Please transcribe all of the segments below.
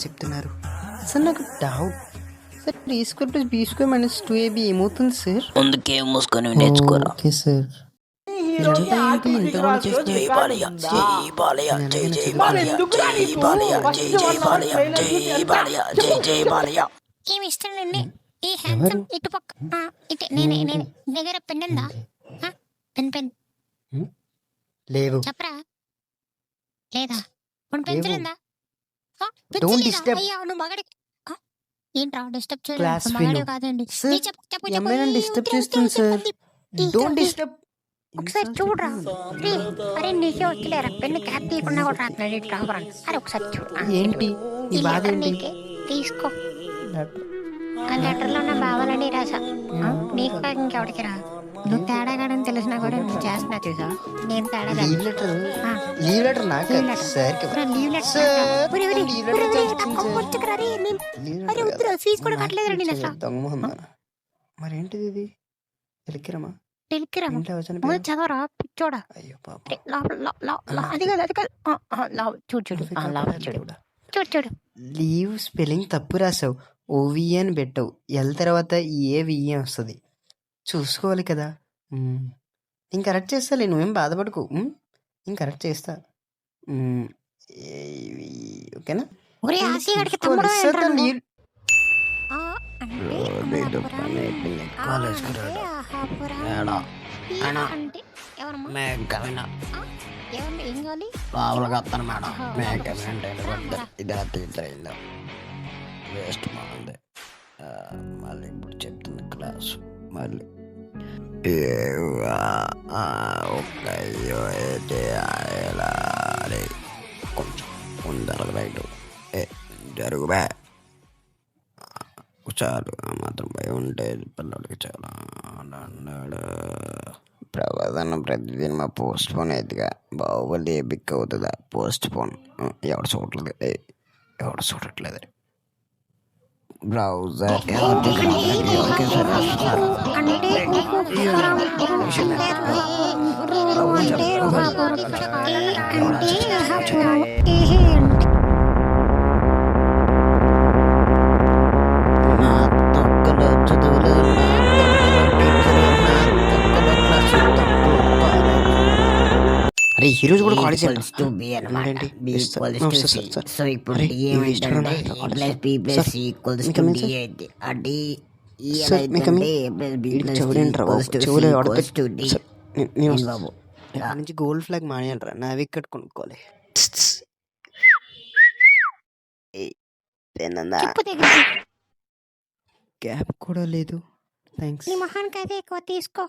చెప్తున్నారు? సార్ నాకు doubt sir, a² + b² - 2ab ఏమవుతుంది సార్? అందుకే మూసుకొని నేర్చుకోరా. Okay sir. హీరోకి యాక్టింగ్ క్లాస్ జై బాలయ్య, జై బాలయ్య, జై జై బాలయ్య, జై బాలయ్య, జై జై బాలయ్య, జై బాలయ్య, జై జై బాలయ్య. ఏమి ఇష్టం లేండి ఈ హ్యాండ్సమ్ ఇటు పక్క ఇటు నేనే దగ్గర పెన్ ఉందా? పెన్ లేవు. చెప్పరా లేదా? పెన్సిల్ ఉందా? Don't disturb. అయ్యా నువ్వు మగడి ఏంట్రా డిస్టర్బ్ Class చేయలేదు? fellow. మగాడే కాదండి. Sir, నీ చెప్పు ఏమైనా డిస్టర్బ్ చేస్తుంది సార్. Don't disturb. ఒకసారి చూడరా. అరే నీకే వస్తులేరా పెన్ను క్యాప్ తీయకుండా కూడా రాత్రి రాబరా. అరే ఒకసారి చూడు. ఏంటి నీ ఈ బాధ లెటర్ ఏంటి? నీకే తీసుకో. ఆ లెటర్ లో నా బావాలని రాసా. నీకు కాక ఇంకెవడికి రా. నువ్వు తేడాగాడని తెలిసినా కూడా నువ్వు చేస్తున్నా చూసా. నేను తేడా లీవ్ లెటర్. లీవ్ లెటర్ నాకు సార్ కి. ఫీజు కూడా కట్టలేదురా నేను అసలు. మరేంటిది ఇది? టెలిగ్రామా? టెలిగ్రామ్ ఇంట్లో వచ్చిన ముందు చదవరా పిచ్చోడా. అయ్యో పాప. అది కాదు అది కాదు. చూడు చూడు చూడు చూడు చూడు. లీవ్ స్పెల్లింగ్ తప్పు రాసావు. ఓవిఏ అని పెట్టావు. ఎల్ తర్వాత ఏవిఏ వస్తుంది. చూసుకోవాలి కదా. ఇంక కరెక్ట్ చేస్తాలే, నువ్వేం బాధపడకు. ఇంక కరెక్ట్ చేస్తా. ఓకేనా? ఒరే ఆసిగాడికి తమ్ముడు ఏంట్రా నువ్వు? లీవ్ కాలేజ్కి రాడు. ఏడా? అయినా మేఘమేనా ఏమన్నా ఏం కావాలి? లోపలికి వస్తాను మేడం. మేఘమేంటే ఇది అయిందా వేస్ట్ బాగుంది. మళ్ళీ ఇప్పుడు చెప్తుంది క్లాసు. మళ్ళీ కొంచెం ముందరకు బయట జరుగుబా చాలు. ఆ మాత్రం భయం ఉంటే పిల్లడికి చాలా అన్నాడు. ప్రవర్తన ప్రతిదిన మా పోస్ట్ పోన్ అవుతుందిగా. బాహుబలి బిక్ అవుతుందా పోస్ట్ పోన్? ఎవడు చూడట్లేదు బ్రౌజర్. అరే ఈరోజు కూడా కాలేజ్ సో ఇప్పుడు ఏమంటే బాబు నుంచి గోల్డ్ ఫ్లాగ్ మానేయండిరా. నా వికెట్ కొనుక్కోవాలి. క్యాప్ కూడా లేదు. థ్యాంక్స్. నీ మొహానికి అయితే ఎక్కువ తీసుకో.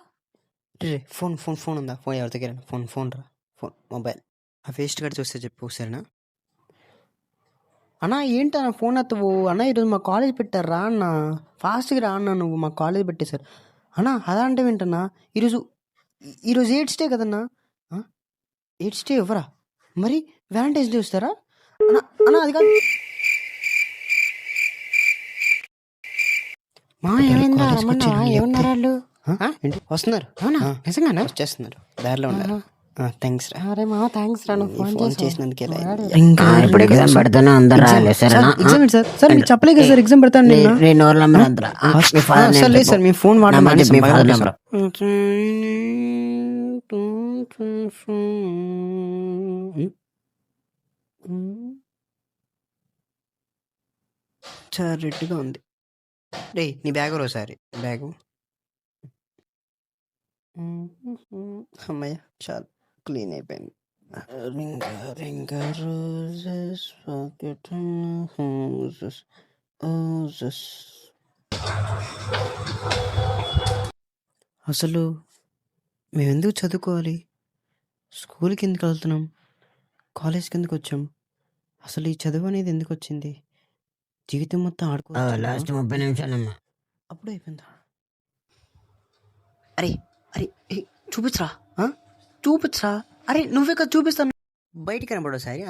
ఫోన్ ఉందా? ఫోన్ ఎవరి దగ్గర? ఫోన్ రా. Phone mobile. ఆ వేస్ట్ కార్డ్ చూస్తే చెప్పు సరేనా? అన్నా ఏంటి అన్న ఫోన్ అత్తవు? అన్న ఈరోజు మా కాలేజ్ పెట్టారు రా అన్న. ఫాస్ట్గా రా అన్న. నువ్వు మా కాలేజ్ పెట్టేశారు అన్నా. అలా అంటే ఏంటన్నా? ఈరోజు 8th డే కదన్నా. 8th డే ఎవరా? మరి వ్యాలంటైన్స్ డే వస్తారా అన్న? అది కాదు మా ఏమైందా? ఏమన్నారు వాళ్ళు? ఏంటి వస్తున్నారు? అవునా నిజంగానే? వచ్చేస్తున్నారు. దారిలో ఉన్నారు. థ్యాంక్స్ రా. అరే మా థ్యాంక్స్ రా. నువ్వు ఫోన్ చేసినందుకే. ఇప్పుడు ఎగ్జామ్ పెడతాను అందరు రాలే సరేనా? ఎగ్జామ్ సార్ మీరు చెప్పలేదు కదా సార్. ఎగ్జామ్ పెడతాను నేను. నేను నోరు నెంబర్ అంతా సార్ లేదు సార్ మీ ఫోన్ సార్ రెడ్గా ఉంది. రే నీ బ్యాగ్ ఒకసారి బ్యాగు. అమ్మయ్య చాలు క్లీన్ అయిపోయింది. అసలు మేము ఎందుకు చదువుకోవాలి? స్కూల్కి ఎందుకు వెళ్తున్నాం? కాలేజ్కి ఎందుకు వచ్చాం? అసలు ఈ చదువు అనేది ఎందుకు వచ్చింది? జీవితం మొత్తం లాస్ట్ 30 నిమిషాలమ్మా. అప్పుడు అయిపోయిందా? అరే చూపించరా. అరే నువ్వే కదా చూపిస్తాను. బయట కనబడు సారి.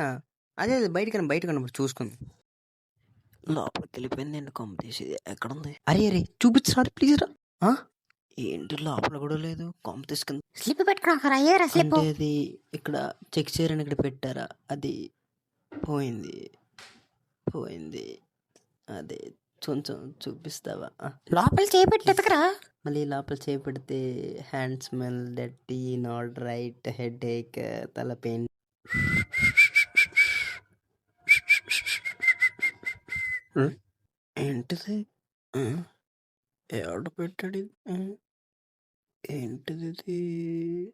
అదే బయట కనబడు చూసుకుంది. లోపలికి వెళ్ళిపోయింది. నేను కొమ్మ తీసేది ఎక్కడుంది? అరే చూపించరా ప్లీజ్ రా. ఏంటి లోపల కూడా లేదు. కొమ్మ తీసుకుంది. స్లిప్ పెట్టుకున్నా స్లిప్. అది ఇక్కడ చెక్ చేయరని ఇక్కడ పెట్టారా? అది పోయింది. పోయింది. అదే కొంచెం చూపిస్తావా? లోపల చేపెట్టి ఎతకరా. మళ్ళీ లోపల చేపెడితే hand smell, dirty, not right, headache, తల పెయిన్. ఏంటిది? ఎవడు పెట్టాడు? ఏంటిది?